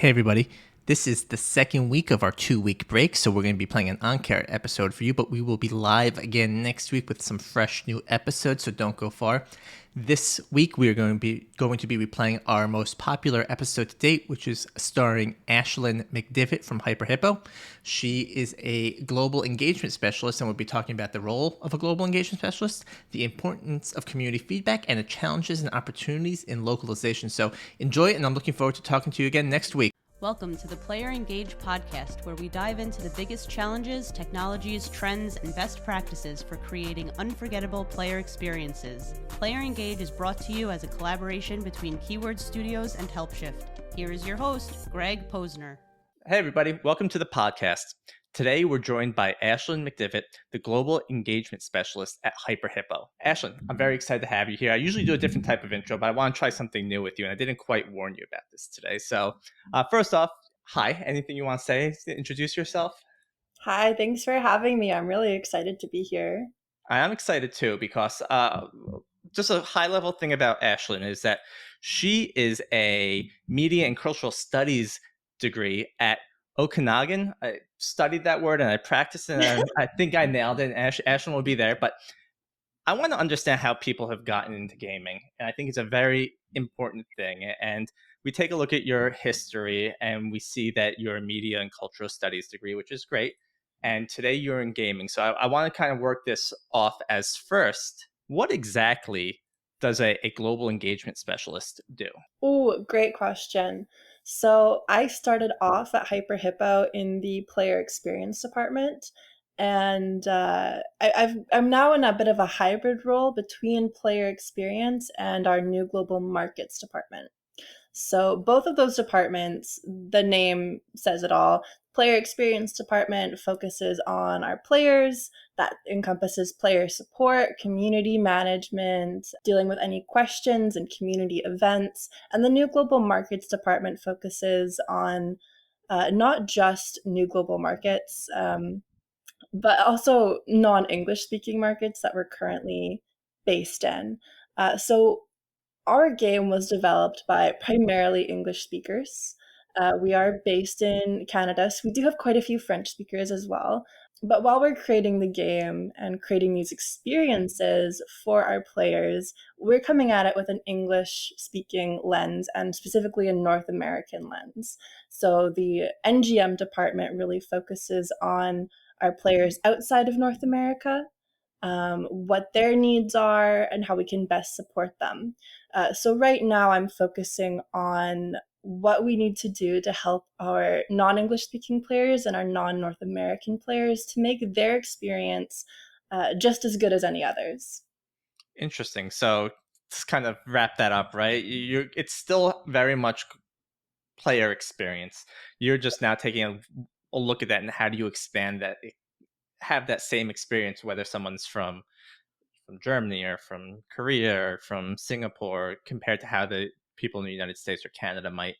Hey everybody, this is the second week of our 2-week break, so we're going to be playing an ENCORE episode for you, but we will be live again next week with some fresh new episodes, so don't go far. This week we are going to be replaying our most popular episode to date, which is starring Aislinn McDivitt from Hyper Hippo. She is a global engagement specialist, and we'll be talking about the role of a global engagement specialist, the importance of community feedback, and the challenges and opportunities in localization. So enjoy it, and I'm looking forward to talking to you again next week. Welcome to the Player Engage podcast, where we dive into the biggest challenges, technologies, trends, and best practices for creating unforgettable player experiences. Player Engage is brought to you as a collaboration between Keyword Studios and HelpShift. Here is your host, Greg Posner. Hey everybody, welcome to the podcast. Today we're joined by Aislinn McDivitt, the Global Engagement Specialist at Hyper Hippo. Aislinn, I'm very excited to have you here. I usually do a different type of intro, but I want to try something new with you, and I didn't quite warn you about this today. So first off, hi, anything you want to say to introduce yourself? Hi, thanks for having me. I'm really excited to be here. I am excited too, because just a high-level thing about Aislinn is that she is a media and cultural studies degree at Okanagan. I studied that word and I practiced it, and I think I nailed it. And Aislinn will be there, but I want to understand how people have gotten into gaming, and I think it's a very important thing. And we take a look at your history, and we see that you're a media and cultural studies degree, which is great. And today you're in gaming. So I want to kind of work this off as first. What exactly does a global engagement specialist do? Oh, great question. So I started off at Hyper Hippo in the player experience department, and I'm now in a bit of a hybrid role between player experience and our new global markets department. So both of those departments, the name says it all. Player experience department focuses on our players. That encompasses player support, community management, dealing with any questions and community events. And the new global markets department focuses on not just new global markets, but also non-English speaking markets that we're currently based in. So our game was developed by primarily English speakers. We are based in Canada, so we do have quite a few French speakers as well. But while we're creating the game and creating these experiences for our players, we're coming at it with an English-speaking lens and specifically a North American lens. So the NGM department really focuses on our players outside of North America, what their needs are, and how we can best support them. So right now I'm focusing on what we need to do to help our non-English speaking players and our non-North American players to make their experience just as good as any others. Interesting. So to kind of wrap that up, right? It's still very much player experience. You're just now taking a look at that, and how do you expand that, have that same experience, whether someone's from Germany or from Korea or from Singapore, compared to how the people in the United States or Canada might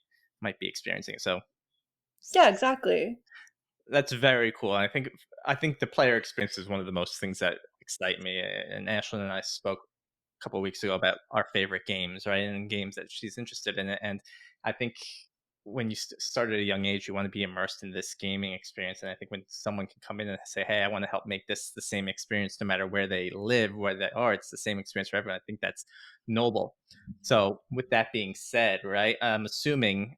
be experiencing. So Yeah, exactly. that's very cool. I think the player experience is one of the most things that excite me. And Ashlyn and I spoke a couple of weeks ago about our favorite games, right? And games that she's interested in. And I think when you start at a young age, you want to be immersed in this gaming experience. And I think when someone can come in and say, hey, I want to help make this the same experience, no matter where they live, where they are, it's the same experience for everyone. I think that's noble. So with that being said, right, I'm assuming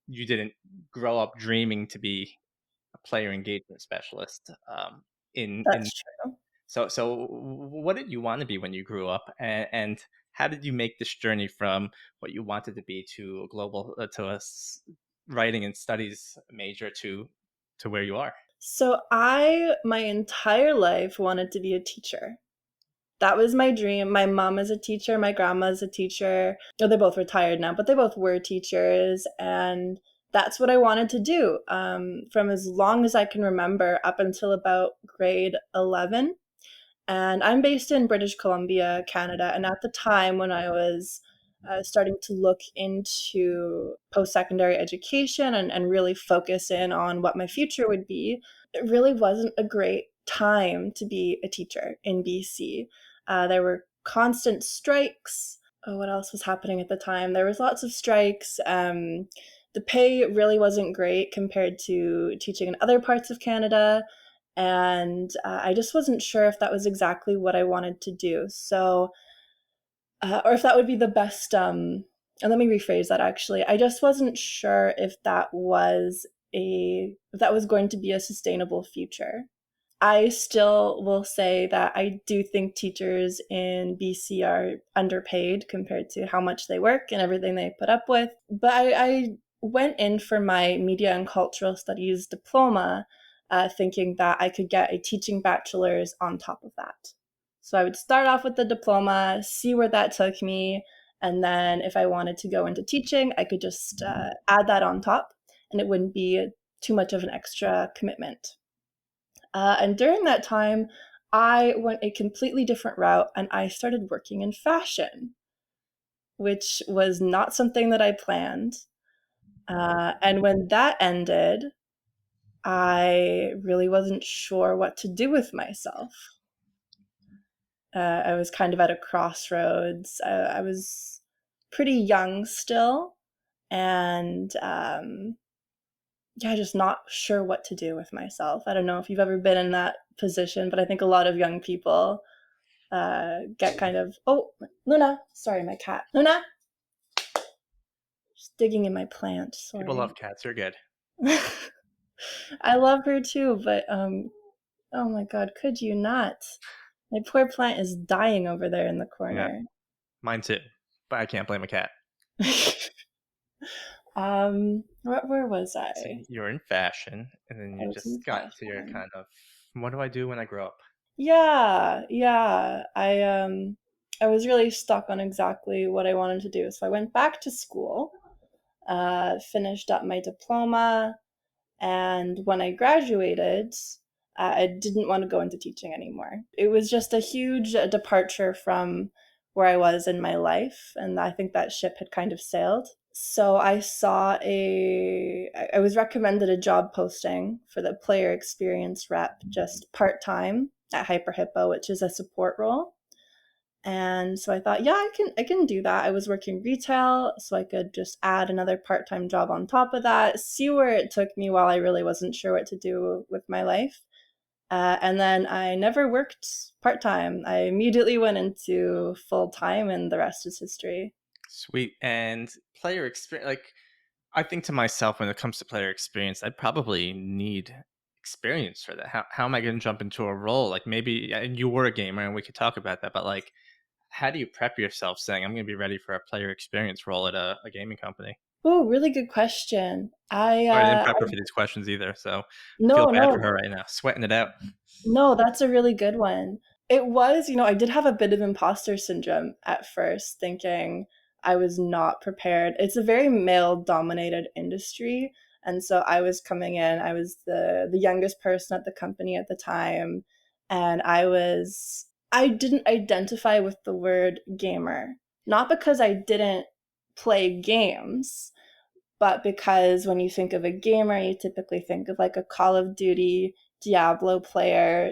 you didn't grow up dreaming to be a player engagement specialist. That's true. So what did you want to be when you grew up, and how did you make this journey from what you wanted to be to a global writing and studies major to where you are? So I, my entire life, wanted to be a teacher. That was my dream. My mom is a teacher, my grandma is a teacher. Oh, they're both retired now, but they both were teachers. And that's what I wanted to do from as long as I can remember up until about grade 11. And I'm based in British Columbia, Canada. And at the time when I was starting to look into post-secondary education and really focus in on what my future would be, it really wasn't a great time to be a teacher in BC. There were constant strikes. Oh, what else was happening at the time? There was lots of strikes. the pay really wasn't great compared to teaching in other parts of Canada. And I just wasn't sure if that was exactly what I wanted to do. So, or if that would be the best. And let me rephrase that actually. I just wasn't sure if that was going to be a sustainable future. I still will say that I do think teachers in BC are underpaid compared to how much they work and everything they put up with. But I went in for my media and cultural studies diploma thinking that I could get a teaching bachelor's on top of that. So I would start off with the diploma, see where that took me, and then if I wanted to go into teaching, I could just add that on top, and it wouldn't be too much of an extra commitment. And during that time, I went a completely different route and I started working in fashion, which was not something that I planned. And when that ended, I really wasn't sure what to do with myself. I was kind of at a crossroads. I was pretty young still, and yeah, just not sure what to do with myself. I don't know if you've ever been in that position, but I think a lot of young people get kind of, oh, Luna, sorry, my cat. Luna, she's digging in my plant. People Sorry. love cats. You're good. I love her too, but oh my God, could you not? My poor plant is dying over there in the Yeah, corner. mine too. But I can't blame a cat. Where was I? See, you're in fashion, and then I you was in just got into your fashion. kind of, what do I do when I grow up? Yeah, yeah. I was really stuck on exactly what I wanted to do. So I went back to school, finished up my diploma, and when I graduated, I didn't want to go into teaching anymore. It was just a huge departure from where I was in my life, and I think that ship had kind of sailed. So I was recommended a job posting for the player experience rep just part time at Hyper Hippo, which is a support role. And so I thought, yeah, I can do that. I was working retail, so I could just add another part-time job on top of that, see where it took me while I really wasn't sure what to do with my life. And then I never worked part-time. I immediately went into full-time, and the rest is history. Sweet. And player experience, like, I think to myself, when it comes to player experience, I'd probably need experience for that. How am I going to jump into a role? Like, maybe, and you were a gamer and we could talk about that, but like, how do you prep yourself saying, I'm going to be ready for a player experience role at a gaming company? Oh, really good question. Sorry, I didn't prep her for these questions either. So I feel No, bad for no, her right now, sweating it out. no, that's a really good one. It was, I did have a bit of imposter syndrome at first, thinking I was not prepared. It's a very male-dominated industry, and so I was coming in, I was the youngest person at the company at the time, and I didn't identify with the word gamer. Not because I didn't play games, but because when you think of a gamer, you typically think of like a Call of Duty, Diablo player,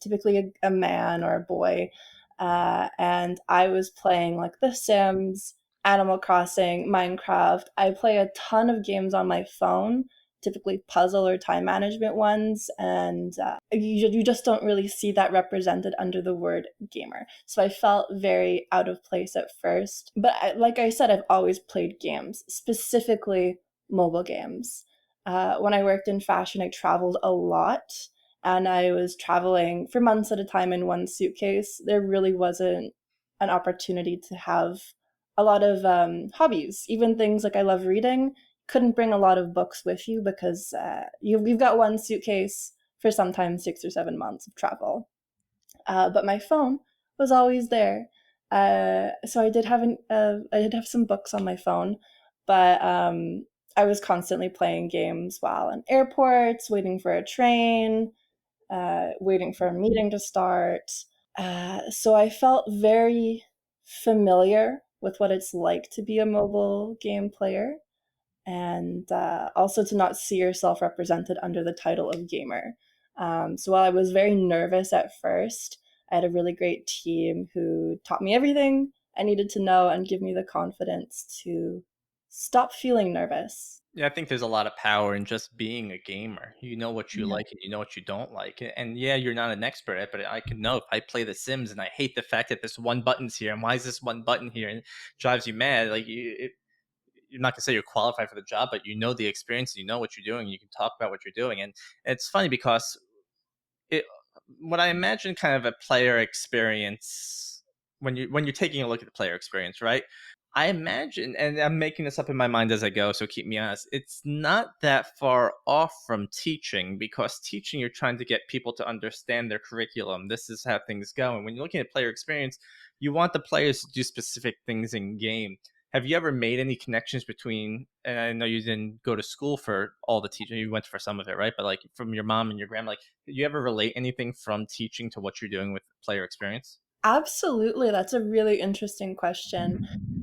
typically a man or a boy. And I was playing like The Sims, Animal Crossing, Minecraft. I play a ton of games on my phone, typically puzzle or time management ones, and you just don't really see that represented under the word gamer. So I felt very out of place at first. But like I said, I've always played games, specifically mobile games. When I worked in fashion, I traveled a lot, and I was traveling for months at a time in one suitcase. There really wasn't an opportunity to have a lot of hobbies, even things like I love reading. Couldn't bring a lot of books with you because you've got one suitcase for sometimes 6 or 7 months of travel. But my phone was always there. So I did have some books on my phone, but I was constantly playing games while in airports, waiting for a train, waiting for a meeting to start. So I felt very familiar with what it's like to be a mobile game player, and also to not see yourself represented under the title of gamer. So while I was very nervous at first, I had a really great team who taught me everything I needed to know and give me the confidence to stop feeling nervous. Yeah, I think there's a lot of power in just being a gamer. You know what you Yeah. like and you know what you don't like. And yeah, you're not an expert at it, but I can know if I play The Sims and I hate the fact that this one button's here and why is this one button here and it drives you mad. Like you're not gonna say you're qualified for the job, but you know the experience, you know what you're doing, you can talk about what you're doing. And it's funny because it what I imagine kind of a player experience when you're taking a look at the player experience, right? I imagine, and I'm making this up in my mind as I go, so keep me honest. It's not that far off from teaching because teaching, you're trying to get people to understand their curriculum. This is how things go. And when you're looking at player experience, you want the players to do specific things in game. Have you ever made any connections between? And I know you didn't go to school for all the teaching; you went for some of it, right? But like from your mom and your grandma, like, did you ever relate anything from teaching to what you're doing with player experience? Absolutely, that's a really interesting question,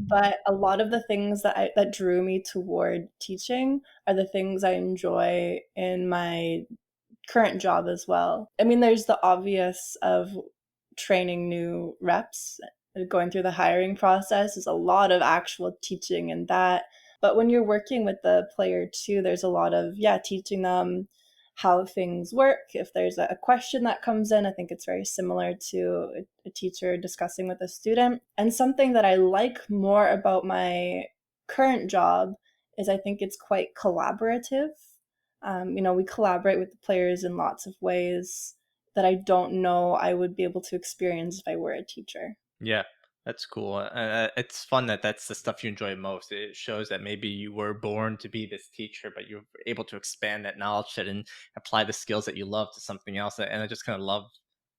but a lot of the things that drew me toward teaching are the things I enjoy in my current job as well. I mean, there's the obvious of training new reps, going through the hiring process is a lot of actual teaching in that. But when you're working with the player too, there's a lot of, yeah, teaching them how things work. If there's a question that comes in, I think it's very similar to a teacher discussing with a student. And something that I like more about my current job is I think it's quite collaborative. We collaborate with the players in lots of ways that I don't know I would be able to experience if I were a teacher. Yeah, that's cool. It's fun that that's the stuff you enjoy most. It shows that maybe you were born to be this teacher, but you're able to expand that knowledge set and apply the skills that you love to something else. And I just kind of love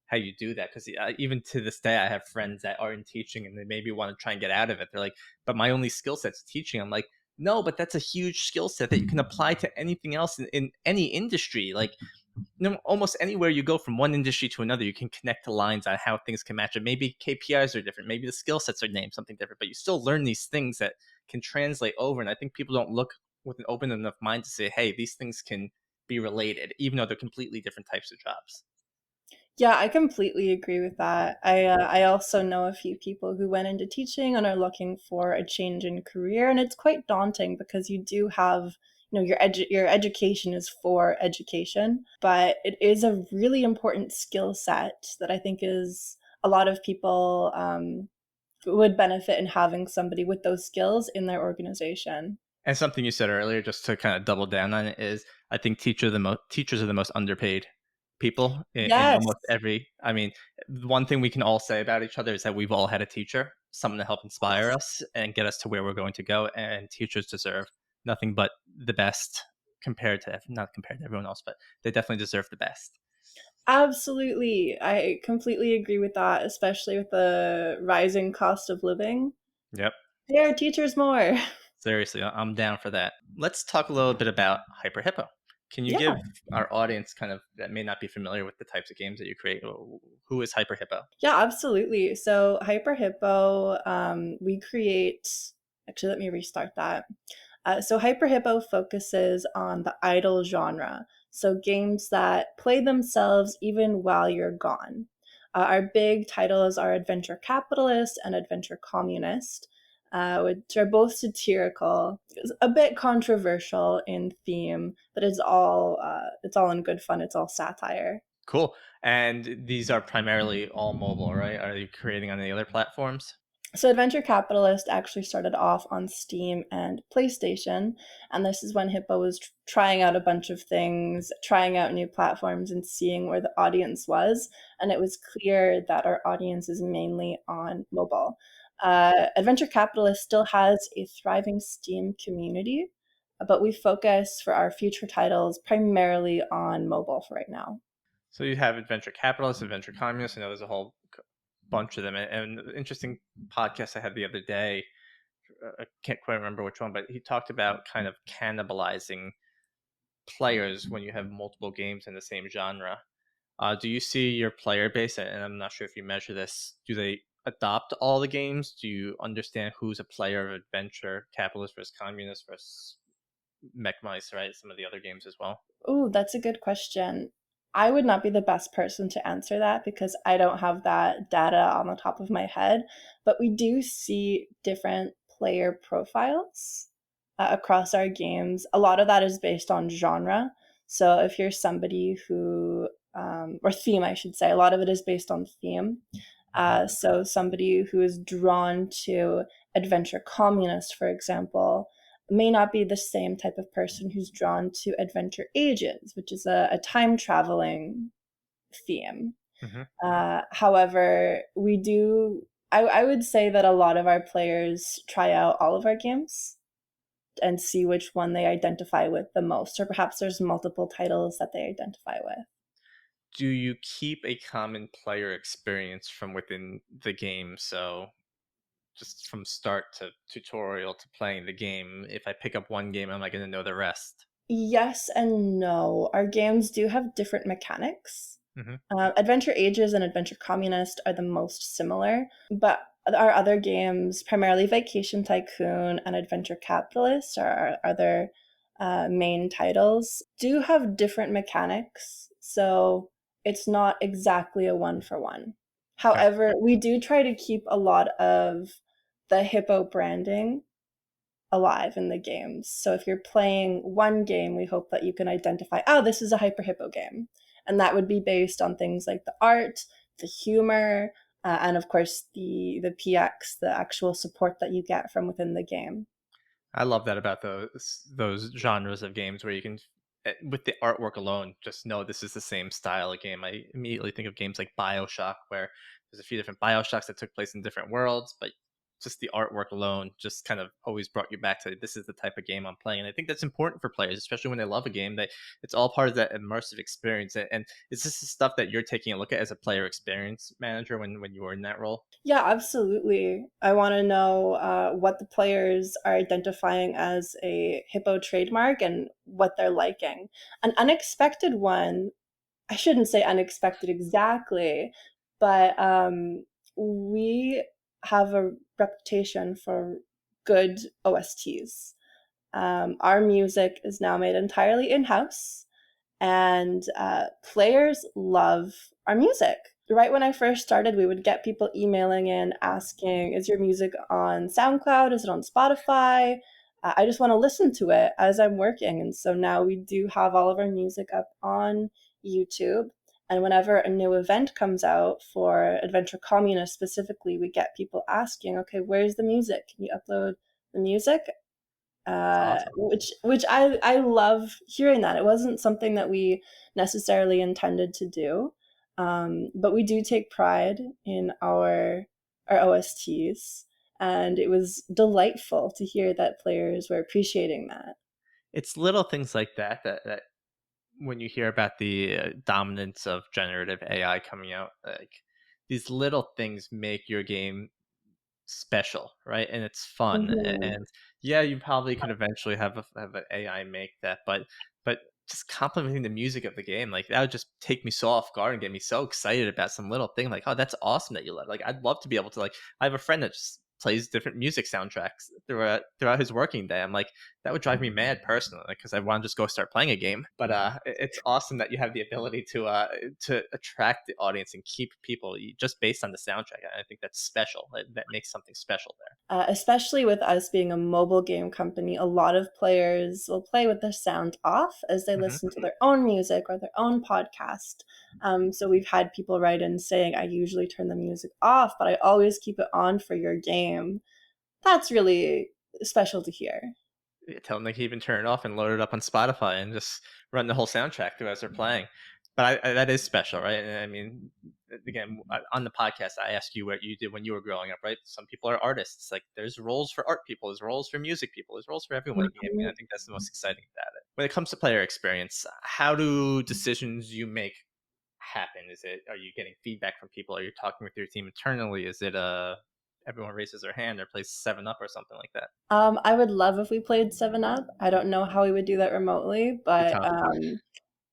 how you do that because even to this day, I have friends that are in teaching and they maybe want to try and get out of it. They're like, "But my only skill set's teaching." I'm like, "No, but that's a huge skill set that you can apply to anything else in any industry. Like no, almost anywhere you go from one industry to another, you can connect the lines on how things can match. And maybe KPIs are different, maybe the skill sets are named something different, but you still learn these things that can translate over. And I think people don't look with an open enough mind to say, hey, these things can be related, even though they're completely different types of jobs. Yeah, I completely agree with that. I also know a few people who went into teaching and are looking for a change in career, and it's quite daunting because you do have, your education is for education, but it is a really important skill set that I think is a lot of people would benefit in having somebody with those skills in their organization. And something you said earlier, just to kind of double down on it, is I think teachers are the most underpaid people in Yes. almost every. I mean, one thing we can all say about each other is that we've all had a teacher, someone to help inspire Yes. us and get us to where we're going to go. And teachers deserve nothing but the best compared to not compared to everyone else, but they definitely deserve the best. Absolutely. I completely agree with that, especially with the rising cost of living. Yep. Pay our teachers more. Seriously, I'm down for that. Let's talk a little bit about Hyper Hippo. Can you Yeah. give our audience kind of that may not be familiar with the types of games that you create? Who is Hyper Hippo? Yeah, absolutely. So Hyper Hippo, we create. Actually, let me restart that. So Hyper Hippo focuses on the idle genre, so games that play themselves even while you're gone. Our big titles are Adventure Capitalist and Adventure Communist, which are both satirical, a bit controversial in theme, but it's all in good fun. It's all satire. Cool. And these are primarily all mobile, right? Are you creating on any other platforms? So Adventure Capitalist actually started off on Steam and PlayStation, and this is when Hippo was trying out a bunch of things, trying out new platforms and seeing where the audience was, and it was clear that our audience is mainly on mobile. Adventure Capitalist still has a thriving Steam community, but we focus for our future titles primarily on mobile for right now. So you have Adventure Capitalist, Adventure Communist. I know there's a whole bunch of them. And an interesting podcast I had the other day, I can't quite remember which one, but he talked about kind of cannibalizing players when you have multiple games in the same genre. Do you see your player base, and I'm not sure if you measure this, do they adopt all the games? Do you understand who's a player of adventure, capitalist versus communist versus mech mice, right? Some of the other games as well. Oh, that's a good question. I would not be the best person to answer that because I don't have that data on the top of my head, but we do see different player profiles. across our games. A lot of that is based on genre. So if you're somebody who, or theme, I should say, a lot of it is based on theme. So somebody who is drawn to adventure communist, for example, may not be the same type of person who's drawn to adventure ages, which is a time traveling theme. Hmm. However, we do. I would say that a lot of our players try out all of our games and see which one they identify with the most, or perhaps there's multiple titles that they identify with. Do you keep a common player experience from within the game? So just from start to tutorial to playing the game, if I pick up one game, am I going to know the rest? Yes and no. Our games do have different mechanics. Hmm. Adventure Ages and Adventure Communist are the most similar, but our other games, primarily Vacation Tycoon and Adventure Capitalist, our other main titles, do have different mechanics. So it's not exactly a one for one. Okay. However, we do try to keep a lot of the Hippo branding alive in the games. So if you're playing one game, we hope that you can identify, oh, this is a Hyper Hippo game. And that would be based on things like the art, the humor, and of course the PX, the actual support that you get from within the game. I love that about those genres of games where you can, with the artwork alone, just know this is the same style of game. I immediately think of games like BioShock, where there's a few different BioShocks that took place in different worlds, but just the artwork alone just kind of always brought you back to this is the type of game I'm playing. And I think that's important for players, especially when they love a game. That it's all part of that immersive experience. And is this the stuff that you're taking a look at as a player experience manager when you were in that role? Yeah, absolutely. I want to know what the players are identifying as a Hippo trademark and what they're liking. An unexpected one, I shouldn't say unexpected exactly, but we have a reputation for good OSTs. Our music is now made entirely in house, and players love our music. Right when I first started, we would get people emailing in asking, is your music on SoundCloud? Is it on Spotify? I just want to listen to it as I'm working. And so now we do have all of our music up on YouTube. And whenever a new event comes out for Adventure Communist specifically, we get people asking, okay, where's the music? Can you upload the music? It's awesome. Which I love hearing that. It wasn't something that we necessarily intended to do, but we do take pride in our OSTs, and it was delightful to hear that players were appreciating that. It's little things like that when you hear about the dominance of generative AI coming out, like these little things make your game special, right? And it's fun. Mhm. And yeah, you probably could eventually have an AI make that, but just complimenting the music of the game, like that would just take me so off guard and get me so excited about some little thing. Like, oh, that's awesome that you love. Like, I'd love to be able to like. I have a friend that just plays different music soundtracks throughout his working day. I'm like, that would drive me mad personally, because I want to just go start playing a game. But it's awesome that you have the ability to attract the audience and keep people just based on the soundtrack. I think that's special. That makes something special there. Especially with us being a mobile game company, a lot of players will play with the sound off as they Hmm. listen to their own music or their own podcast. So we've had people write in saying, I usually turn the music off, but I always keep it on for your game. That's really special to hear. Yeah, tell them they can even turn it off and load it up on Spotify and just run the whole soundtrack through as they're playing. But that is special, right? And I mean, again, on the podcast, I asked you what you did when you were growing up, right? Some people are artists. Like, there's roles for art people, there's roles for music people, there's roles for everyone in gaming. Mhm. And I think that's the most exciting about it. When it comes to player experience, how do decisions you make happen? Are you getting feedback from people? Are you talking with your team internally? Is it everyone raises their hand or plays 7 Up or something like that? I would love if we played 7 Up. I don't know how we would do that remotely, Be but tough.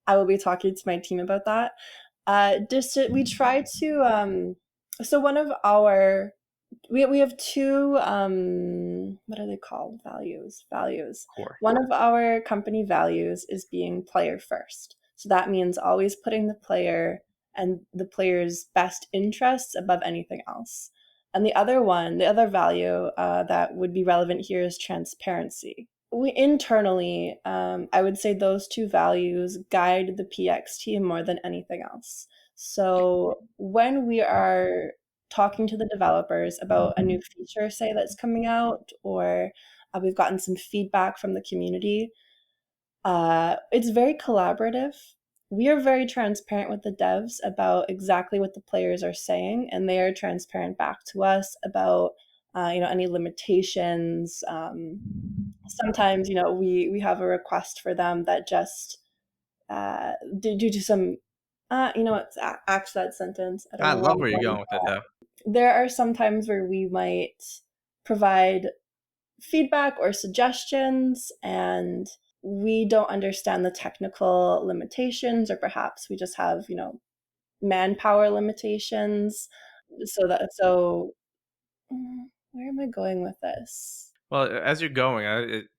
I will be talking to my team about that. We try to. So one of our we have two what are they called, values. Core. One of our company values is being player first, so that means always putting the player and the player's best interests above anything else. And the other value that would be relevant here is transparency. we internally, I would say those two values guide the PX team more than anything else. So when we are talking to the developers about a new feature, say that's coming out, or we've gotten some feedback from the community, it's very collaborative. We are very transparent with the devs about exactly what the players are saying, and they are transparent back to us about any limitations. Sometimes we have a request for them that just due to some axe that sentence. I don't I know why love I'm where you're going. going with it, though. There are some times where we might provide feedback or suggestions and we don't understand the technical limitations, or perhaps we just have manpower limitations. So where am I going with this? Well, as you're going,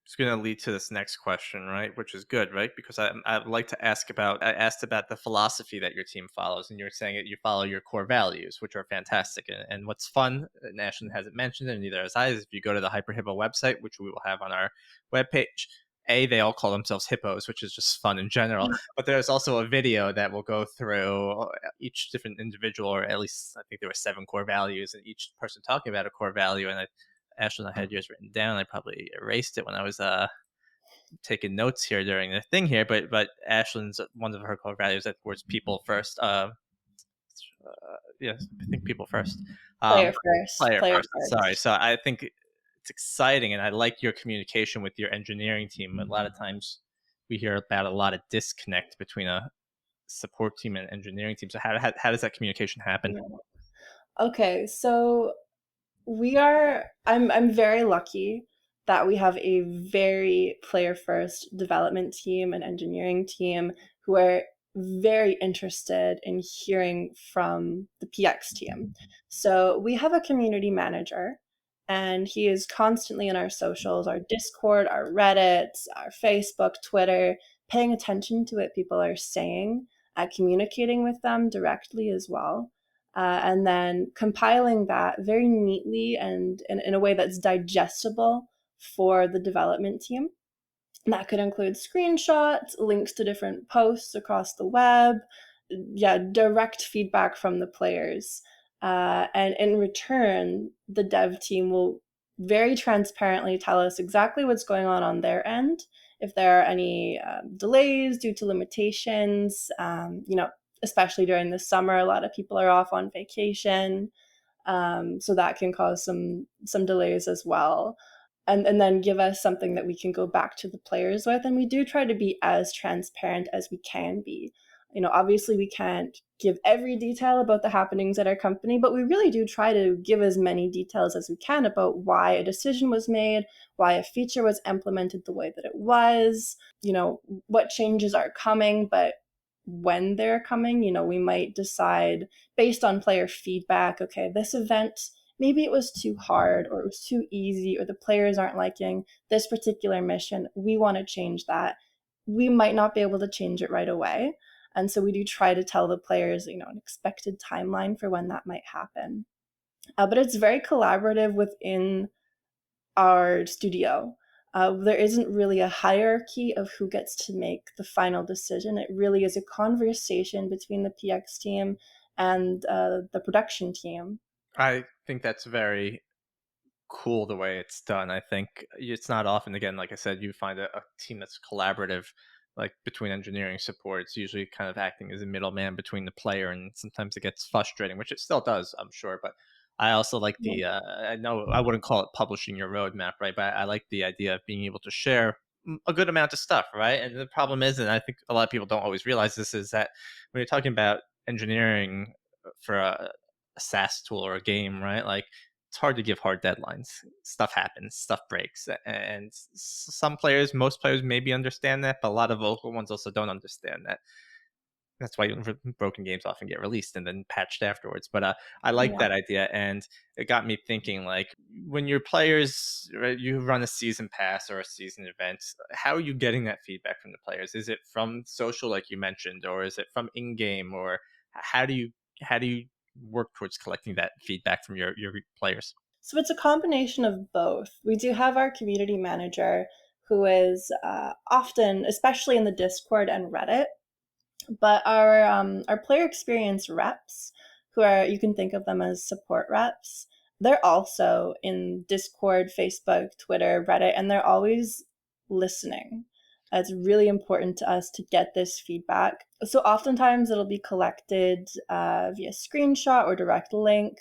it's going to lead to this next question, right? Which is good, right? Because I'd like to ask about, I asked about the philosophy that your team follows, and you're saying that you follow your core values, which are fantastic. And what's fun, and Ashlyn hasn't mentioned it, and neither has I, is if you go to the Hyper Hippo website, which we will have on our webpage, they all call themselves hippos, which is just fun in general. But there's also a video that will go through each different individual, or at least I think there were 7 core values, and each person talking about a core value. And Ashlyn, I had yours written down. I probably erased it when I was taking notes here during the thing here. But Ashlyn's one of her core values that was people first. Yes, I think people first. Um, Player first, player player first. Sorry. first. So I think it's exciting, and I like your communication with your engineering team. A lot of times we hear about a lot of disconnect between a support team and engineering team. So how does that communication happen? Yeah. Okay, so I'm very lucky that we have a very player first development team and engineering team who are very interested in hearing from the PX team. So we have a community manager, and he is constantly in our socials, our Discord, our Reddit, our Facebook, Twitter, paying attention to what people are saying, communicating with them directly as well, and then compiling that very neatly and in a way that's digestible for the development team. And that could include screenshots, links to different posts across the web, yeah, direct feedback from the players. And in return, the dev team will very transparently tell us exactly what's going on their end. If there are any delays due to limitations, especially during the summer, a lot of people are off on vacation, so that can cause some delays as well. And then give us something that we can go back to the players with. And we do try to be as transparent as we can be. Obviously we can't give every detail about the happenings at our company, but we really do try to give as many details as we can about why a decision was made, why a feature was implemented the way that it was, what changes are coming. But when they're coming, we might decide based on player feedback, okay, this event, maybe it was too hard or it was too easy or the players aren't liking this particular mission. We want to change that. We might not be able to change it right away. And so we do try to tell the players, an expected timeline for when that might happen. But it's very collaborative within our studio. There isn't really a hierarchy of who gets to make the final decision. It really is a conversation between the PX team and the production team. I think that's very cool the way it's done. I think it's not often, again, like I said, you find a team that's collaborative, like between engineering support. It's usually kind of acting as a middleman between the player, and sometimes it gets frustrating, which it still does, I'm sure. But I also like Yeah. I know I wouldn't call it publishing your roadmap, right? But I like the idea of being able to share a good amount of stuff, right? And the problem is, and I think a lot of people don't always realize this, is that when you're talking about engineering for a SaaS tool or a game, right? Like it's hard to give hard deadlines. Stuff happens, stuff breaks, and some players, most players, maybe understand that, but a lot of vocal ones also don't understand that. That's why broken games often get released and then patched afterwards. But I like Yeah. that idea, and it got me thinking. Like when your players, right, you run a season pass or a season event, how are you getting that feedback from the players? Is it from social, like you mentioned, or is it from in game, or how do you how do you work towards collecting that feedback from your players? So it's a combination of both. We do have our community manager who is often, especially in the Discord and Reddit, but our player experience reps, who are, you can think of them as support reps, they're also in Discord, Facebook, Twitter, Reddit, and they're always listening. It's really important to us to get this feedback. So oftentimes it'll be collected via screenshot or direct link.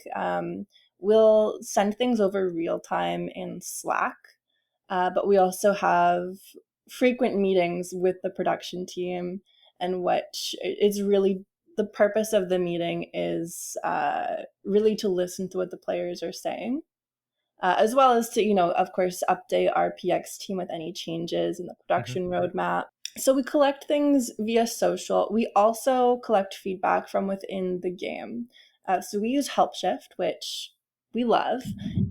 We'll send things over real time in Slack, but we also have frequent meetings with the production team, and which is really the purpose of the meeting is really to listen to what the players are saying, as well as to, of course, update our PX team with any changes in the Mhm. production roadmap. So we collect things via social. We also collect feedback from within the game. So we use HelpShift, which we love,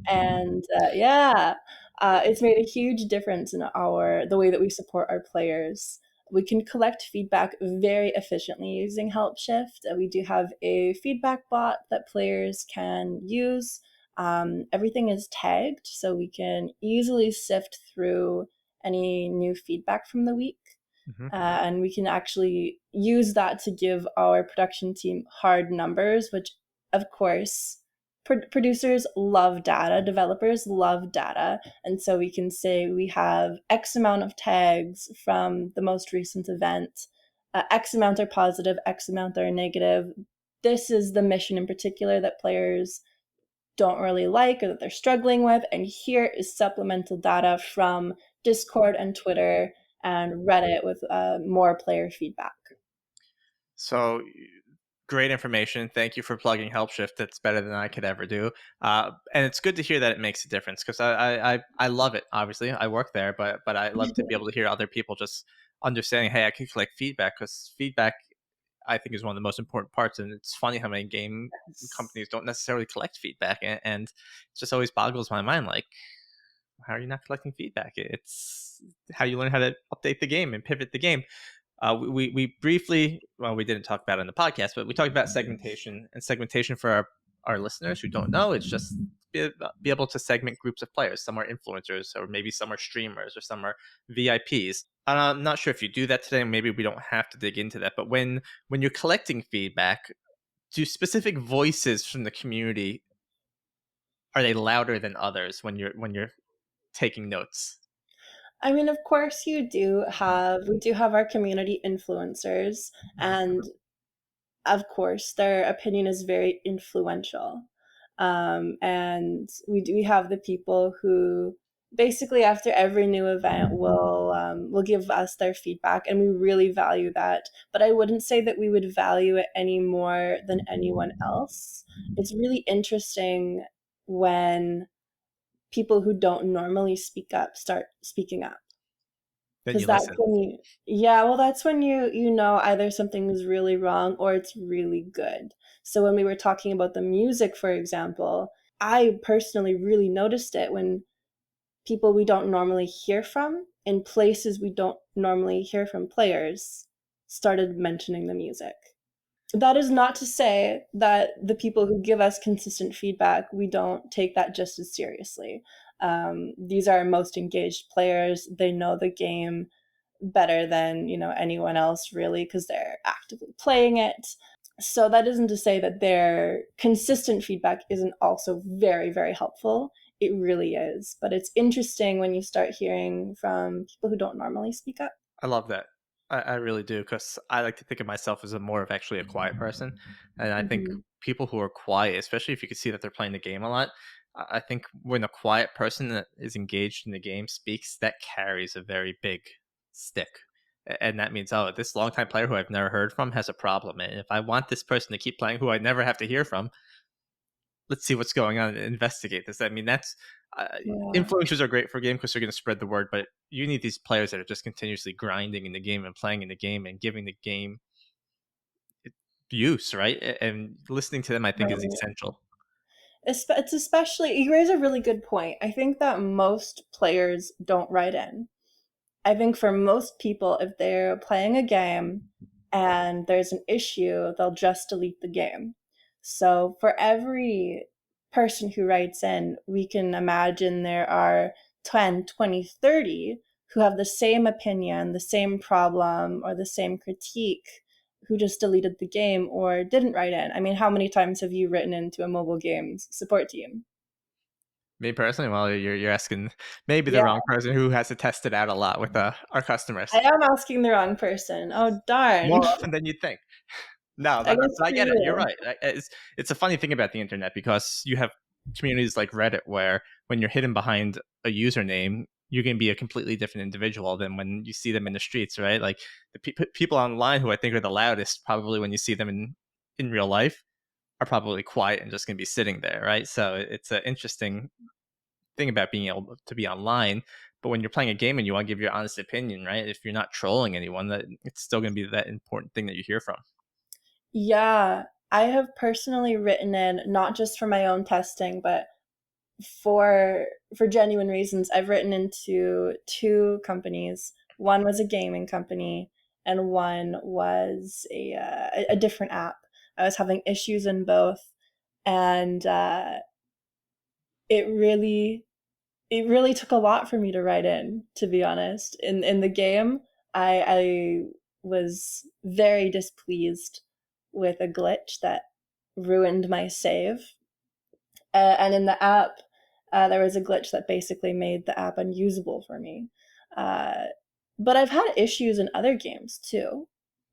and yeah, it's made a huge difference in the way that we support our players. We can collect feedback very efficiently using HelpShift. We do have a feedback bot that players can use. Everything is tagged, so we can easily sift through any new feedback from the week. Mhm. And we can actually use that to give our production team hard numbers, which, of course, producers love data, developers love data. And so we can say we have X amount of tags from the most recent event, X amount are positive, X amount are negative. This is the mission in particular that players don't really like or that they're struggling with. And here is supplemental data from Discord and Twitter and Reddit with more player feedback. So great information. Thank you for plugging Help Shift. That's better than I could ever do. And it's good to hear that it makes a difference because I love it. Obviously, I work there, but I love to be able to hear other people just understanding. Hey, I can collect feedback because feedback I think is one of the most important parts. And it's funny how many game Yes. companies don't necessarily collect feedback, and it just always boggles my mind. Like, how are you not collecting feedback? It's how you learn how to update the game and pivot the game. We briefly, well, we didn't talk about it in the podcast, but we talked about segmentation, and segmentation for our listeners who don't know, it's just be able to segment groups of players. Some are influencers, or maybe some are streamers, or some are VIPs. And I'm not sure if you do that today. Maybe we don't have to dig into that. But when you're collecting feedback, do specific voices from the community, are they louder than others when you're taking notes? I mean, of course, we do have our community influencers, and of course, their opinion is very influential. And we have the people who basically after every new event will give us their feedback, and we really value that. But I wouldn't say that we would value it any more than anyone else. It's really interesting when people who don't normally speak up start speaking up, Then because you that's listen. when you, yeah, well, that's when you know either something is really wrong or it's really good. So when we were talking about the music, for example, I personally really noticed it when people we don't normally hear from in places we don't normally hear from players started mentioning the music. That is not to say that the people who give us consistent feedback, we don't take that just as seriously. These are our most engaged players. They know the game better than anyone else, really, because they're actively playing it. So that isn't to say that their consistent feedback isn't also very, very helpful. It really is. But it's interesting when you start hearing from people who don't normally speak up. I love that. I really do because I like to think of myself as a more of actually a quiet person, and I think Hmm. people who are quiet, especially if you can see that they're playing the game a lot, I think when a quiet person that is engaged in the game speaks, that carries a very big stick, and that means, oh, this longtime player who I've never heard from has a problem, and if I want this person to keep playing, who I never have to hear from, let's see what's going on and investigate this. I mean, that's uh, Yeah, influencers are great for a game because they're going to spread the word, but you need these players that are just continuously grinding in the game and playing in the game and giving the game use, right? And listening to them, I think, is right. essential. It's especially, you raise a really good point. I think that most players don't write in. I think for most people, if they're playing a game and there's an issue, they'll just delete the game. So for every person who writes in, we can imagine there are 10, 20, 30 who have the same opinion, the same problem, or the same critique who just deleted the game or didn't write in. I mean, how many times have you written into a mobile games support team? Me personally, well, you're asking maybe the Yeah, wrong person who has to test it out a lot with our customers. I am asking the wrong person. Oh, darn. More often than you'd think. No, I but guess I for get it. You're you. right. It's a funny thing about the internet because you have communities like Reddit where when you're hidden behind a username, you can be a completely different individual than when you see them in the streets, right? Like the people online who I think are the loudest, probably when you see them in real life, are probably quiet and just going to be sitting there, right? So it's an interesting thing about being able to be online. But when you're playing a game and you want to give your honest opinion, right? If you're not trolling anyone, that it's still going to be that important thing that you hear from. Yeah, I have personally written in not just for my own testing, but for for genuine reasons. I've written into two companies. One was a gaming company, and one was a different app. I was having issues in both, and it really it really took a lot for me to write in. To be honest, in the game, I was very displeased with a glitch that ruined my save. And in the app, there was a glitch that basically made the app unusable for me. Uh, but I've had issues in other games too.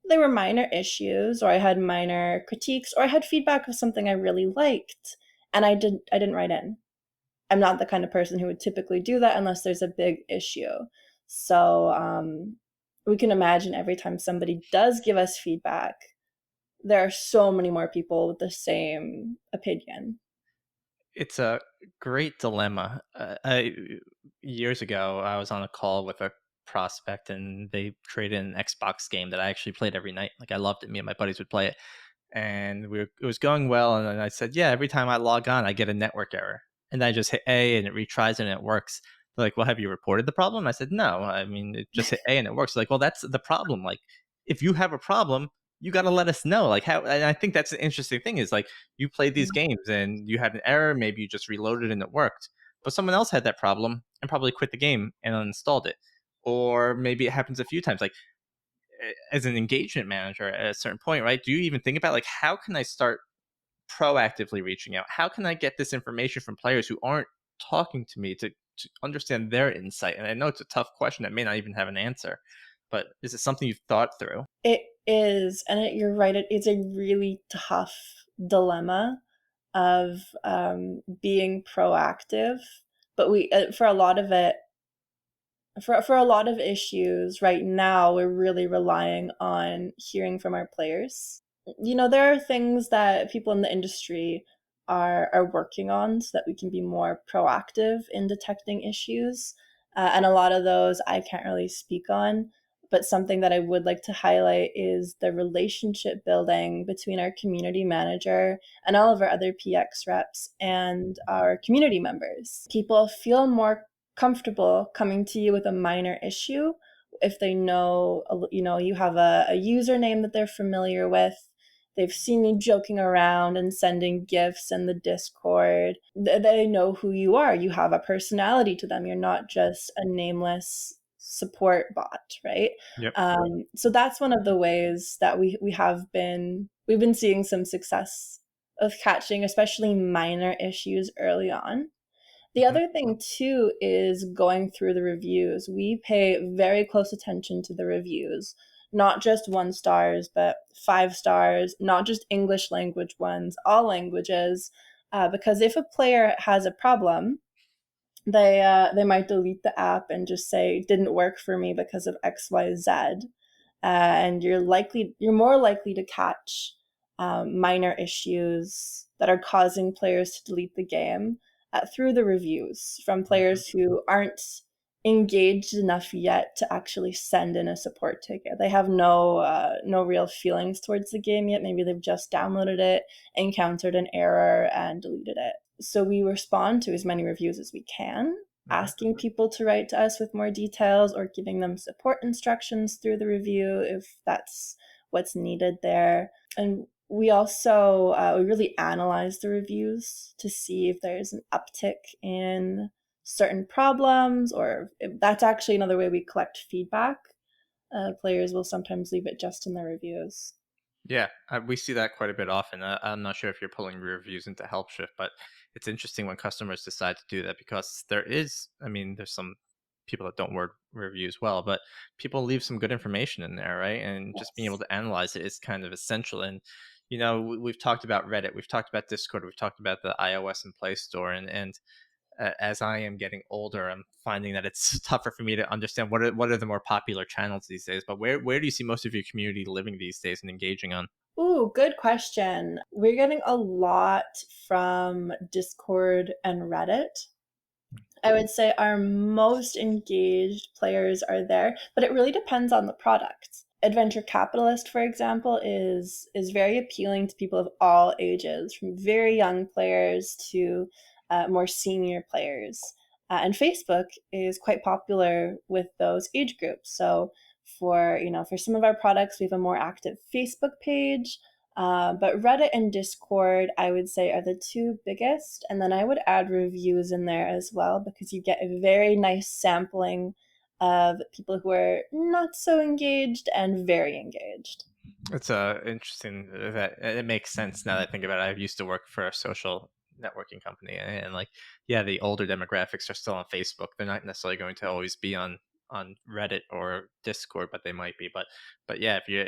They were minor issues, or I had minor critiques, or I had feedback of something I really liked, and I didn't write in. I'm not the kind of person who would typically do that unless there's a big issue. So we can imagine every time somebody does give us feedback, there are so many more people with the same opinion. It's a great dilemma. Years ago, I was on a call with a prospect, and they traded an Xbox game that I actually played every night. Like I loved it. Me and my buddies would play it, and it was going well. And then I said, "Yeah, every time I log on, I get a network error." And then I just hit A, and it retries, and it works. They're like, "Well, have you reported the problem?" I said, "No. I mean, it just hit A, and it works." They're like, "Well, that's the problem. Like, if you have a problem, you got to let us know. Like, how?" And I think that's an interesting thing is like you played these games and you had an error, maybe you just reloaded and it worked, but someone else had that problem and probably quit the game and uninstalled it. Or maybe it happens a few times. Like as an engagement manager at a certain point, right? Do you even think about like how can I start proactively reaching out? How can I get this information from players who aren't talking to me to understand their insight? And I know it's a tough question that may not even have an answer, but is it something you've thought through? It is, and you're right. It's a really tough dilemma of being proactive, but we for a lot of it, for a lot of issues right now, we're really relying on hearing from our players. You know, there are things that people in the industry are working on so that we can be more proactive in detecting issues. And a lot of those I can't really speak on. But something that I would like to highlight is the relationship building between our community manager and all of our other PX reps and our community members. People feel more comfortable coming to you with a minor issue if they know, you know, you have a username that they're familiar with. They've seen you joking around and sending gifs in the Discord. They know who you are. You have a personality to them. You're not just a nameless support bot, right? Yep. So that's one of the ways that we've been seeing some success of catching, especially minor issues early on. The Mhm. other thing too is going through the reviews. We pay very close attention to the reviews, not just 1 stars, but 5 stars, not just English language ones, all languages. Because if a player has a problem, they might delete the app and just say didn't work for me because of XYZ. And you're more likely to catch minor issues that are causing players to delete the game through the reviews from Mhm. players who aren't engaged enough yet to actually send in a support ticket. They have no real feelings towards the game yet. Maybe they've just downloaded it, encountered an error, and deleted it. So we respond to as many reviews as we can, Mhm. asking people to write to us with more details or giving them support instructions through the review if that's what's needed there. And we also we really analyze the reviews to see if there's an uptick in certain problems, or that's actually another way we collect feedback. Players will sometimes leave it just in their reviews. Yeah, we see that quite a bit often. I'm not sure if you're pulling reviews into Help Shift, but it's interesting when customers decide to do that because there is, I mean, there's some people that don't word reviews well, but people leave some good information in there, right? And just being able Yes. to analyze it is kind of essential. And we've talked about Reddit, we've talked about Discord, we've talked about the iOS and Play Store, and as I am getting older, I'm finding that it's tougher for me to understand what are the more popular channels these days. But where do you see most of your community living these days and engaging on? Ooh, good question. We're getting a lot from Discord and Reddit. I would say our most engaged players are there, but it really depends on the product. Adventure Capitalist, for example, is very appealing to people of all ages, from very young players to more senior players. And Facebook is quite popular with those age groups. So for some of our products, we have a more active Facebook page. But Reddit and Discord, I would say, are the two biggest. And then I would add reviews in there as well because you get a very nice sampling of people who are not so engaged and very engaged. It's interesting that it makes sense now that I think about it. I used to work for a social networking company, and like, yeah, the older demographics are still on Facebook. They're not necessarily going to always be on Reddit or Discord, but they might be. But yeah, if you're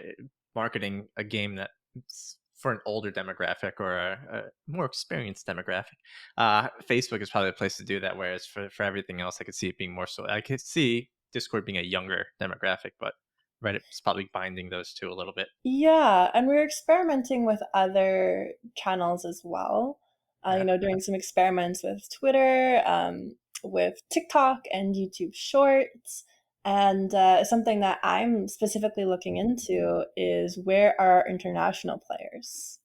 marketing a game that's for an older demographic or a more experienced demographic, Facebook is probably the place to do that. Whereas for everything else, I could see it being more so. I could see Discord being a younger demographic, but Reddit's probably binding those two a little bit. Yeah, and we're experimenting with other channels as well. Yeah. Doing some experiments with Twitter, with TikTok and YouTube Shorts. And something that I'm specifically looking into is where are our international players?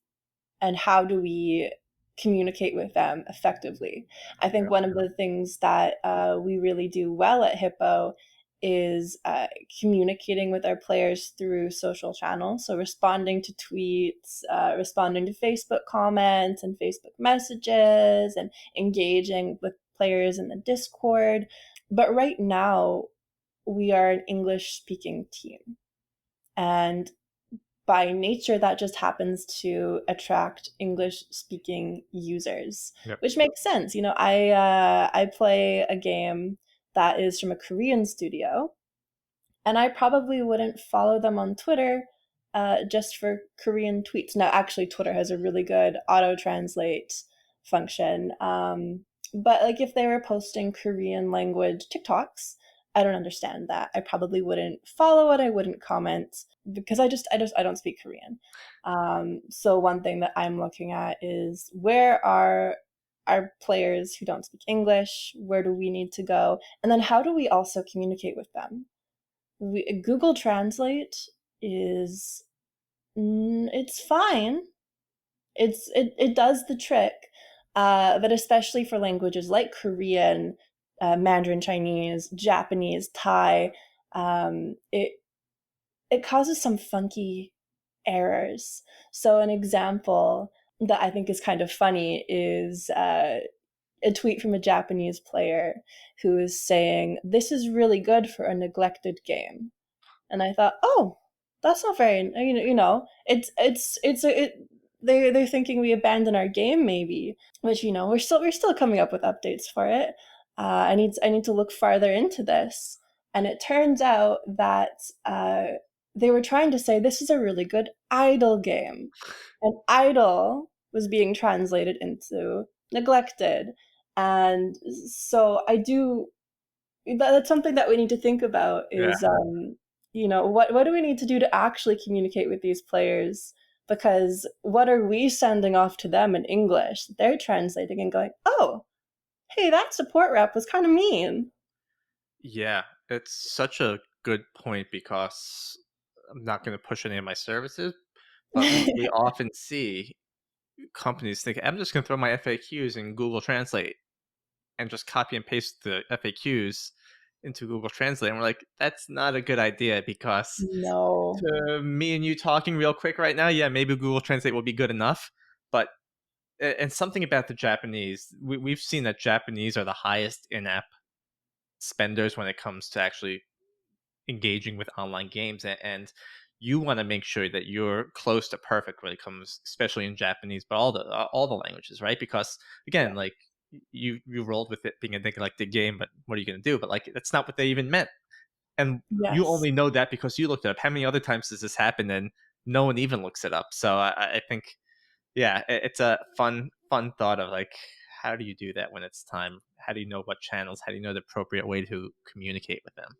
And how do we communicate with them effectively? I think Yeah. one of the things that we really do well at Hippo is communicating with our players through social channels. So responding to tweets, responding to Facebook comments and Facebook messages, and engaging with players in the Discord. But right now, we are an English speaking team. And by nature, that just happens to attract English speaking users, Yep. which makes sense. I play a game that is from a Korean studio, and I probably wouldn't follow them on Twitter just for Korean tweets. Now, actually, Twitter has a really good auto translate function. But like if they were posting Korean language TikToks, I don't understand that. I probably wouldn't follow it. I wouldn't comment because I don't speak Korean. So one thing that I'm looking at is where are our players who don't speak English? Where do we need to go? And then how do we also communicate with them? Google Translate is it's fine. It does the trick, but especially for languages like Korean, Mandarin Chinese, Japanese, Thai, it causes some funky errors. So an example that I think is kind of funny is a tweet from a Japanese player who is saying, "This is really good for a neglected game." And I thought, oh, that's not very, they're thinking we abandon our game maybe, which we're still coming up with updates for it. I need to look farther into this, and it turns out that they were trying to say this is a really good idle game, and idle was being translated into neglected, and so I do that's something that we need to think about Yeah. is what do we need to do to actually communicate with these players, because what are we sending off to them in English? They're translating and going, oh, hey, that support rep was kind of mean. Yeah. It's such a good point because I'm not going to push any of my services, but we often see companies think, I'm just going to throw my FAQs in Google Translate and just copy and paste the FAQs into Google Translate. And we're like, that's not a good idea because No. to me and you talking real quick right now, yeah, maybe Google Translate will be good enough. But And something about the Japanese, we've seen that Japanese are the highest in-app spenders when it comes to actually engaging with online games, and you want to make sure that you're close to perfect when it comes, especially in Japanese, but all the languages, right? Because again, Yeah. like you rolled with it being a neglected game, but what are you going to do? But like that's not what they even meant, and you Yes. only know that because you looked it up. How many other times does this happen and no one even looks it up? So I think yeah, it's a fun thought of like how do you do that when it's time? How do you know what channels? How do you know the appropriate way to communicate with them?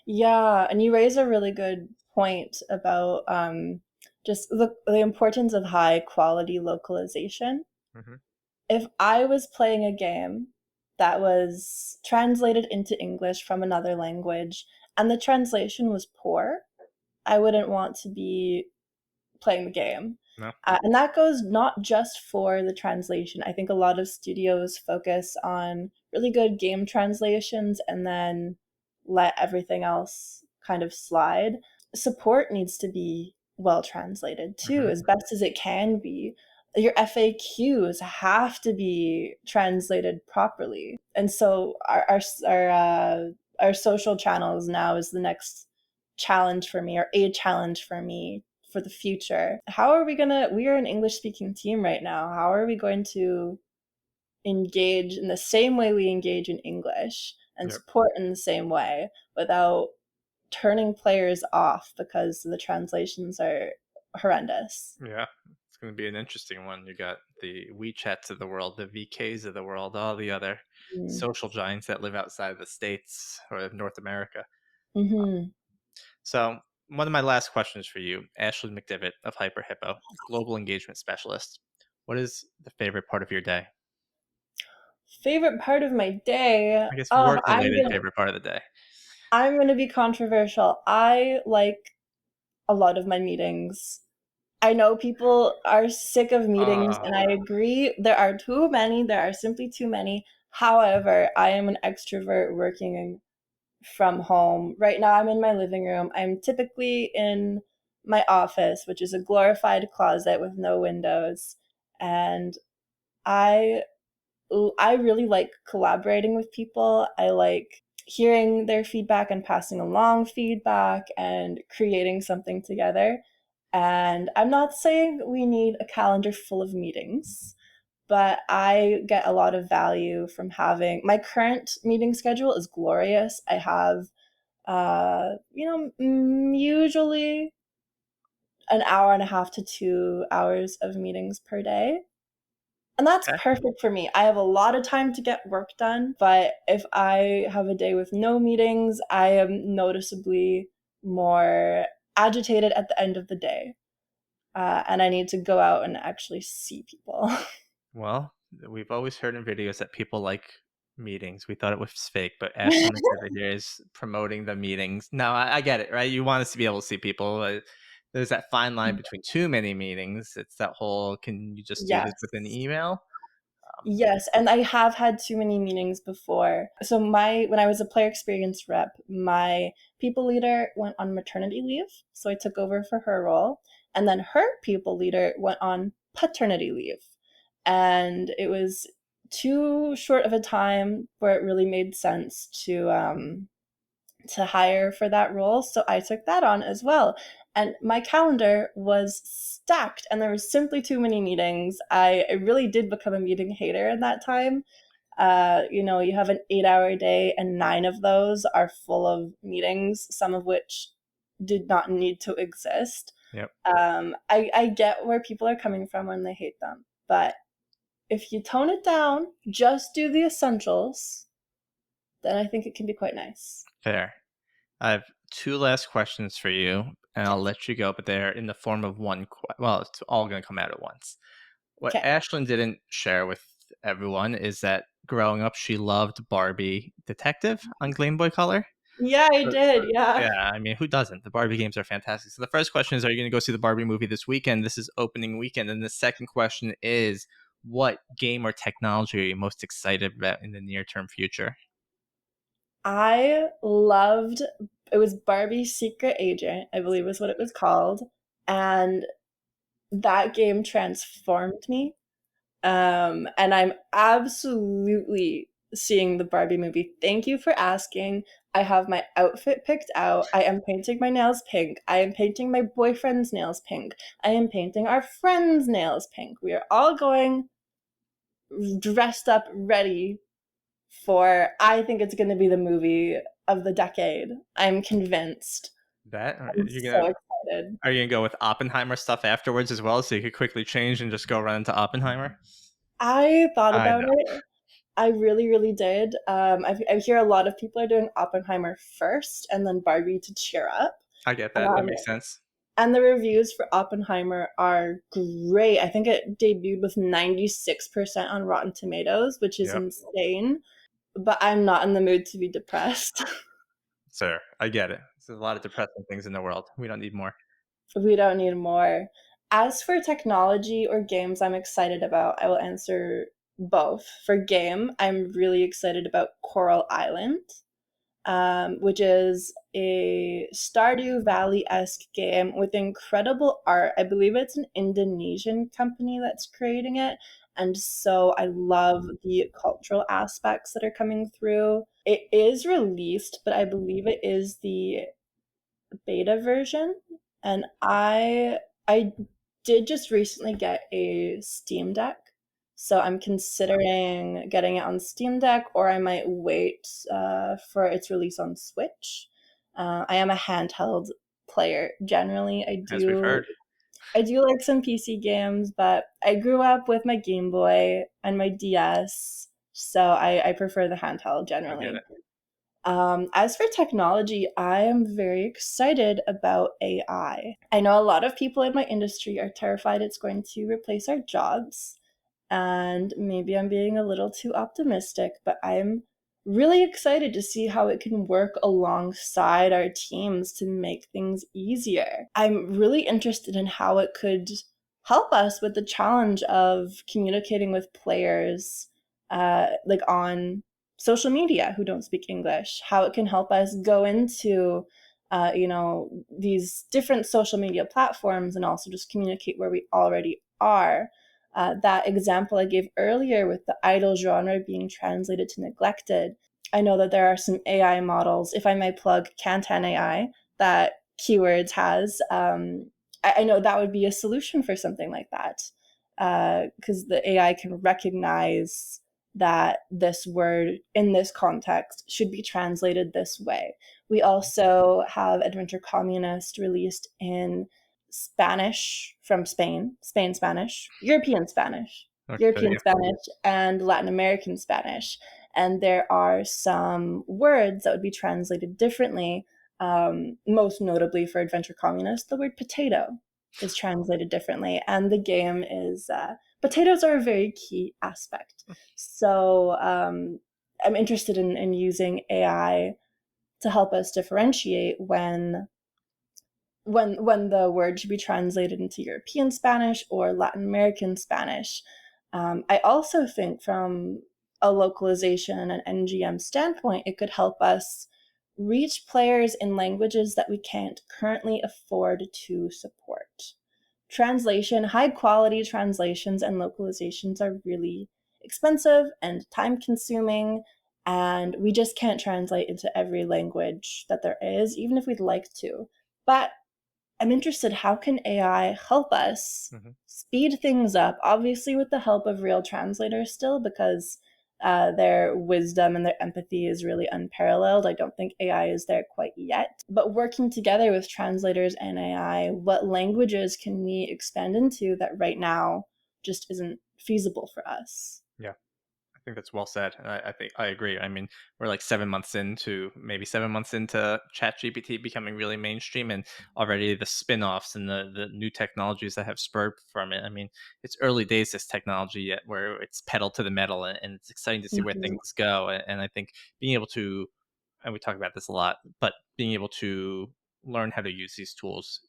Yeah, and you raise a really good point about just the importance of high quality localization. Hmm. If I was playing a game that was translated into English from another language and the translation was poor, I wouldn't want to be playing the game. No. And that goes not just for the translation. I think a lot of studios focus on really good game translations and then let everything else kind of slide. Support needs to be well translated too, Hmm. as best as it can be. Your FAQs have to be translated properly. And so our social channels now is the next challenge for me, or a challenge for me for the future. How are we gonna, we are an English speaking team right now. How are we going to engage in the same way we engage in English and Yep. support in the same way without turning players off because the translations are horrendous? Yeah. It's going to be an interesting one. You got the WeChats of the world, the VKs of the world, all the other Mm. social giants that live outside of the States or North America. Mm-hmm. So, one of my last questions for you, Aislinn McDivitt of Hyper Hippo, Global Engagement Specialist. What is the favorite part of your day? Favorite part of my day? I guess Oh, work related favorite part of the day. I'm gonna be controversial. I like a lot of my meetings. I know people are sick of meetings, Oh, and I agree. There are too many. There are simply too many. However, I am an extrovert working from home. Right now, I'm in my living room. I'm typically in my office, which is a glorified closet with no windows. And I I really like collaborating with people. I like hearing their feedback and passing along feedback and creating something together. And I'm not saying we need a calendar full of meetings, but I get a lot of value from having my current meeting schedule is glorious. I have, usually an hour and a half to 2 hours of meetings per day. And that's okay. perfect for me. I have a lot of time to get work done, but if I have a day with no meetings, I am noticeably more agitated at the end of the day. And I need to go out and actually see people. Well, we've always heard in videos that people like meetings. We thought it was fake, but Ashley McDivitt here is promoting the meetings. No, I get it, right? You want us to be able to see people. There's that fine line between too many meetings. It's that whole, can you just do this with an Yes. email? Yes, and I have had too many meetings before. So my when I was a player experience rep, my people leader went on maternity leave, so I took over for her role, and then her people leader went on paternity leave. And it was too short of a time where it really made sense to hire for that role, so I took that on as well. And my calendar was stacked, and there was simply too many meetings. I really did become a meeting hater in that time. You have an 8 hour day, and 9 of those are full of meetings, some of which did not need to exist. Yep, I get where people are coming from when they hate them, but if you tone it down, just do the essentials, then I think it can be quite nice. fair. I have two last questions for you, and I'll Okay. let you go, but they're in the form of well, it's all going to come out at once. What Okay. Ashlyn didn't share with everyone is that growing up, she loved Barbie Detective on Game Boy Color. Yeah, I So, did. Yeah. yeah, I mean, who doesn't? The Barbie games are fantastic. So the first question is, are you going to go see the Barbie movie this weekend? This is opening weekend. And the second question is, what game or technology are you most excited about in the near term future? I loved it was Barbie's Secret Agent, I believe is what it was called, and that game transformed me. And I'm absolutely seeing the Barbie movie. Thank you for asking. I have my outfit picked out. I am painting my nails pink. I am painting my boyfriend's nails pink. I am painting our friend's nails pink. We are all going dressed up, ready for, I think it's going to be the movie of the decade. I'm convinced. That I'm so excited. are you gonna go with Oppenheimer stuff afterwards as well, so you could quickly change and just go run into Oppenheimer? I thought I about know. it. I really, really did. I hear a lot of people are doing Oppenheimer first and then Barbie to cheer up. I get that. That Um, makes sense. and the reviews for Oppenheimer are great. I think it debuted with 96% on Rotten Tomatoes, which is Yep. insane. But I'm not in the mood to be depressed. Sir, I get it. There's a lot of depressing things in the world. We don't need more. We don't need more. As for technology or games I'm excited about, I will answer both. For game, I'm really excited about Coral Island, which is a Stardew Valley-esque game with incredible art. I believe it's an Indonesian company that's creating it. And so I love the cultural aspects that are coming through. It is released, but I believe it is the beta version, and I did just recently get a Steam Deck, so I'm considering getting it on Steam Deck, or I might wait for its release on Switch. I am a handheld player generally. As we've heard. I do like some PC games, but I grew up with my Game Boy and my DS, so I prefer the handheld I get generally. it. As for technology, I am very excited about AI. I know a lot of people in my industry are terrified it's going to replace our jobs, and maybe I'm being a little too optimistic, but I'm really excited to see how it can work alongside our teams to make things easier. I'm really interested in how it could help us with the challenge of communicating with players, like on social media who don't speak English, how it can help us go into these different social media platforms and also just communicate where we already are. That example I gave earlier with the idol genre being translated to neglected, I know that there are some AI models, if I may plug Cantan AI, that Keywords has. I know that would be a solution for something like that, because the AI can recognize that this word in this context should be translated this way. We also have Adventure Communist released in Spanish from Spain, Spain Spanish, Okay, European yeah. Spanish, and Latin American Spanish. And there are some words that would be translated differently. Most notably for Adventure Communist, the word potato is translated differently, and the game is potatoes are a very key aspect. So I'm interested in using AI to help us differentiate when the word should be translated into European Spanish or Latin American Spanish. I also think from a localization and NGM standpoint, it could help us reach players in languages that we can't currently afford to support. High quality translations and localizations are really expensive and time consuming, and we just can't translate into every language that there is, even if we'd like to. But I'm interested, how can AI help us Mhm. speed things up? Obviously, with the help of real translators still, because their wisdom and their empathy is really unparalleled. I don't think AI is there quite yet. But working together with translators and AI, what languages can we expand into that right now just isn't feasible for us? Yeah. I think that's well said. I think I agree. I mean, we're like 7 months into, maybe 7 months into ChatGPT becoming really mainstream, and already the spin-offs and the new technologies that have spurred from it. I mean, it's early days, this technology yet, where it's pedal to the metal, and it's exciting to see where Mhm. things go. And I think being able to, and we talk about this a lot, but being able to learn how to use these tools,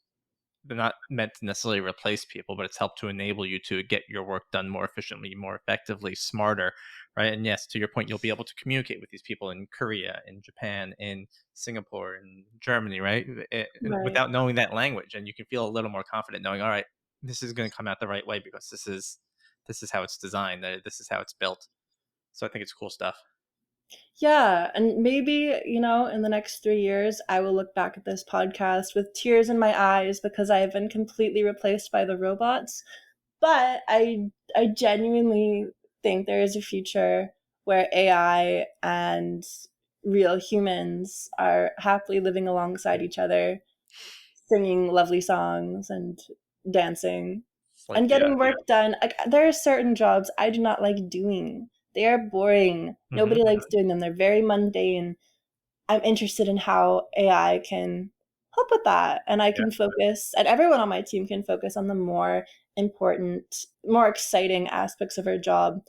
they're not meant to necessarily replace people, but it's helped to enable you to get your work done more efficiently, more effectively, smarter, right? And yes, to your point, you'll be able to communicate with these people in Korea, in Japan, in Singapore, in Germany, right? Right. Without knowing that language, and you can feel a little more confident knowing, all right, this is going to come out the right way because this is this is how it's designed, that this is how it's built. So I think it's cool stuff. Yeah, and maybe, in the next 3 years, I will look back at this podcast with tears in my eyes because I have been completely replaced by the robots. But I genuinely think there is a future where AI and real humans are happily living alongside each other, singing lovely songs and dancing It's like and the getting work done. Like, there are certain jobs I do not like doing. They are boring. Mhm. Nobody likes doing them. They're very mundane. I'm interested in how AI can help with that. And I Yeah, can focus, and everyone on my team can focus on the more important, more exciting aspects of our job,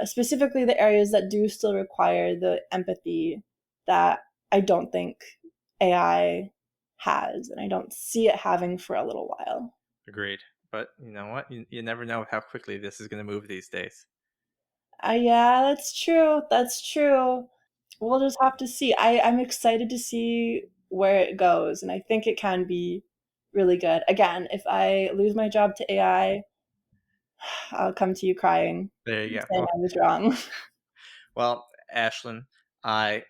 specifically the areas that do still require the empathy that I don't think AI has, and I don't see it having for a little while. agreed. But you know what? You never know how quickly this is going to move these days. Yeah, that's true. That's true. We'll just have to see. I'm excited to see where it goes, and I think it can be really good. Again, if I lose my job to AI, I'll come to you crying, There you go. saying I was wrong. Well, Ashlyn, I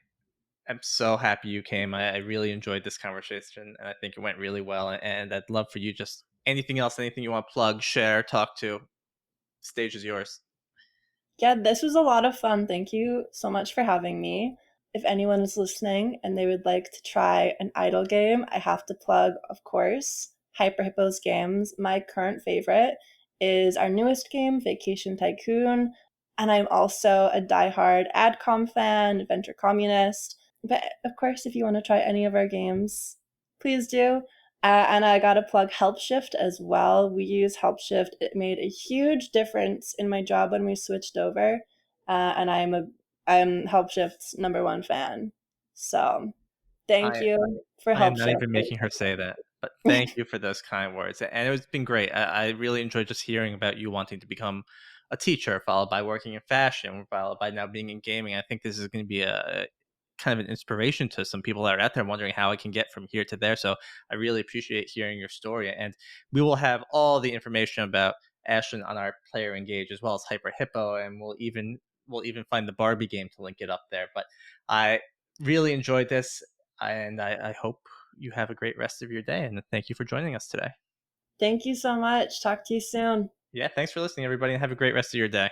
am so happy you came. I really enjoyed this conversation, and I think it went really well. And I'd love for you just anything else, anything you want to plug, share, talk to. Stage is yours. Yeah, this was a lot of fun. Thank you so much for having me. If anyone is listening and they would like to try an idle game, I have to plug, of course, Hyper Hippo's games. My current favorite is our newest game, Vacation Tycoon. And I'm also a diehard AdCom fan, Adventure Communist. But of course, if you want to try any of our games, please do. And I got to plug HelpShift as well. We use HelpShift. It made a huge difference in my job when we switched over, and I'm HelpShift's number one fan. So thank I you for I am not HelpShift. even making her say that, but thank you for those kind words. And it's been great. I really enjoyed just hearing about you wanting to become a teacher, followed by working in fashion, followed by now being in gaming. I think this is going to be a kind of an inspiration to some people that are out there wondering how I can get from here to there. So I really appreciate hearing your story. And we will have all the information about Ashton on our player engage as well as Hyper Hippo, and we'll even find the Barbie game to link it up there. But I really enjoyed this, and I hope you have a great rest of your day. And thank you for joining us today. Thank you so much. Talk to you soon. Yeah, thanks for listening, everybody, and have a great rest of your day.